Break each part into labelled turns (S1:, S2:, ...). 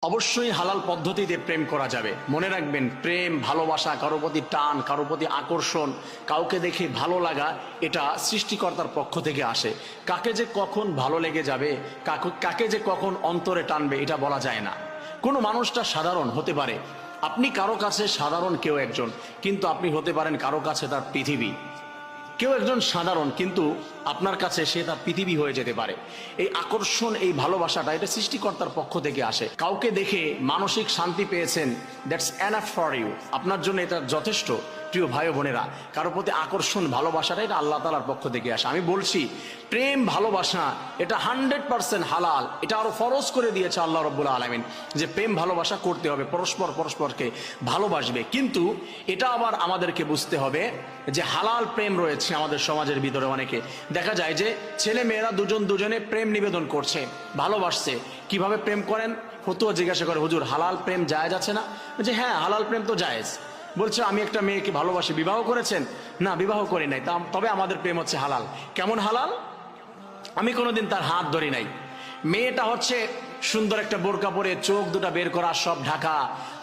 S1: অবশ্যই হালাল পদ্ধতিতে প্রেম করা যাবে। মনে রাখবেন, প্রেম, ভালোবাসা, কারো প্রতি টান, কারো প্রতি আকর্ষণ, কাউকে দেখে ভালো লাগা, এটা সৃষ্টিকর্তার পক্ষ থেকে আসে। কাকে যে কখন ভালো লেগে যাবে, কাকে যে কখন অন্তরে টানবে, এটা বলা যায় না। কোনো মানুষটা সাধারণ হতে পারে, আপনি কারো কাছে সাধারণ কেউ একজন, কিন্তু আপনি হতে পারেন কারো কাছে তার পৃথিবী। কেউ একজন সাধারণ, কিন্তু আপনার কাছে সে তার পৃথিবী হয়ে যেতে পারে। এই আকর্ষণ, এই ভালোবাসাটা, এটা সৃষ্টিকর্তার পক্ষ থেকে আসে। কাউকে দেখে মানসিক শান্তি পেয়েছেন, দ্যাটস এনাফ ফর ইউ, আপনার জন্য এটা যথেষ্ট। প্রিয় ভাই বোনেরা, কারো প্রতি আকর্ষণ, ভালোবাসাটা, এটা আল্লাহ তাআলার পক্ষ থেকে আসে। আমি বলছি, প্রেম ভালোবাসা এটা 100% হালাল। এটা আরো ফরজ করে দিয়েছে আল্লাহ রাব্বুল আলামিন, যে প্রেম ভালোবাসা করতে হবে, পরস্পরকে ভালোবাসবে। কিন্তু এটা আবার আমাদেরকে বুঝতে হবে যে হালাল প্রেম রয়েছে আমাদের সমাজের ভিতরে। অনেকে দেখা যায় যে ছেলে মেয়েরা দুজনে প্রেম নিবেদন করছে, ভালোবাসছে। কিভাবে প্রেম করেন? ফতুয়া জিজ্ঞাসা করে, হুজুর হালাল প্রেম জায়েজ আছে না? যে হ্যাঁ, হালাল প্রেম তো জায়েজ। বলছে, আমি একটা মেয়েকে ভালোবাসি, বিবাহ করেছেন? না, বিবাহ করি নাই, তবে আমাদের প্রেম হচ্ছে হালাল। কেমন হালাল? আমি কোনোদিন তার হাত ধরি নাই। মেয়েটা হচ্ছে সুন্দর একটা বোরকা পরে, চোখ দুটা বের করা, সব ঢাকা,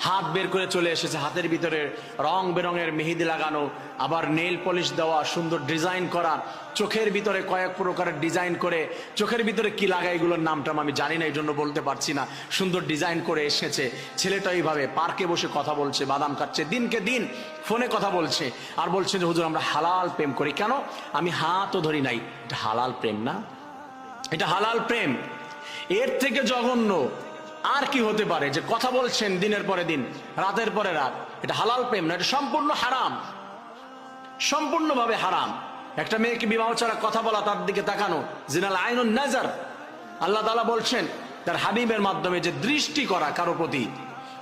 S1: হাত বের করে চলে এসেছে, হাতের ভিতরে রং বেরঙের মেহেদি লাগানো, আবার নেল পলিশ দেওয়া, সুন্দর ডিজাইন করা, চোখের ভিতরে কয়েক প্রকারের ডিজাইন করে, চোখের ভিতরে কি লাগায় এগুলোর নামটা আমি জানি না, এই জন্য বলতে পারছি না। সুন্দর ডিজাইন করে এসেছে। ছেলেটা এইভাবে পার্কে বসে কথা বলছে, বাদাম খাচ্ছে, দিনকে দিন ফোনে কথা বলছে, আর বলছে যে হুজুর আমরা হালাল প্রেম করি। কেন? আমি হাতও ধরি নাই। এটা হালাল প্রেম না? এটা হালাল প্রেম। এর থেকে জঘন্য আর কি হতে পারে? যে কথা বলছেন দিনের পরে দিন, রাতের পরে রাত, এটা হালাল প্রেম না, এটা সম্পূর্ণ হারাম, সম্পূর্ণভাবে হারাম। একটা মেয়েকে বিবাহ ছাড়া কথা বলা, তার দিকে তাকানো, জিনাল আইনুন নাজার। আল্লাহ তাআলা বলছেন তার হাবিবের মাধ্যমে যে দৃষ্টি করা কারো প্রতি,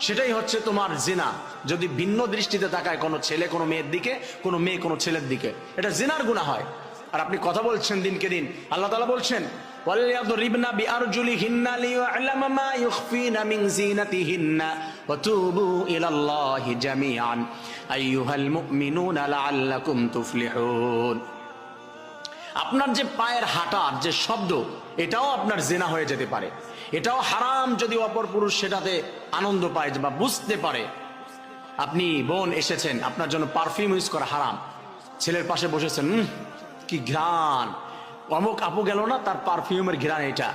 S1: সেটাই হচ্ছে তোমার জিনা। যদি ভিন্ন দৃষ্টিতে তাকায় কোনো ছেলে কোনো মেয়ের দিকে, কোনো মেয়ে কোনো ছেলের দিকে, এটা জিনার গুনাহ হয়। আর আপনি কথা বলছেন দিনকে দিন। আল্লাহ তাআলা বলছেন, ওয়ালিয়াদরিবনা বিআরজুলিহিন্না লিয়া'লামা মা ইউখফিনা মিন যিনাতিহিন্না ওয়া তুবু ইলাল্লাহি জামিআন আইয়ুহাল মুমিনুনা লাআল্লাকুম তুফলিহুন। আপনার যে পায়ের হাঁটার যে শব্দ, এটাও আপনার জিনা হয়ে যেতে পারে। এটাও হারাম যদি অপর পুরুষ সেটাতে আনন্দ পায় বা বুঝতে পারে। আপনি বোন এসেছেন, আপনার জন্য পারফিউম ইউজ করা হারাম। ছেলের পাশে বসেছেন, কি ঘ্রাণ, অমুক আপু গেল না, তার পারফিউমের ঘ্রাণ এটা,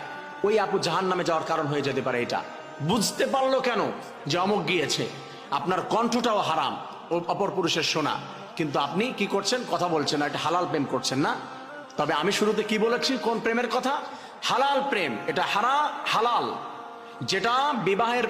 S1: ওই আপু জাহান্নামে যাওয়ার কারণ হয়ে যেতে পারে। এটা বুঝতে পারলো কেন? যে অমুক গিয়েছে। আপনার কণ্ঠটাও হারাম অপর পুরুষের শোনা, কিন্তু আপনি কি করছেন? কথা বলছেন না। এটা হালাল প্রেম করছেন না? তবে আমি শুরুতে কি বলেছি? কোন প্রেমের কথা? হালাল প্রেম। এটা হালাল, যেটা বিবাহের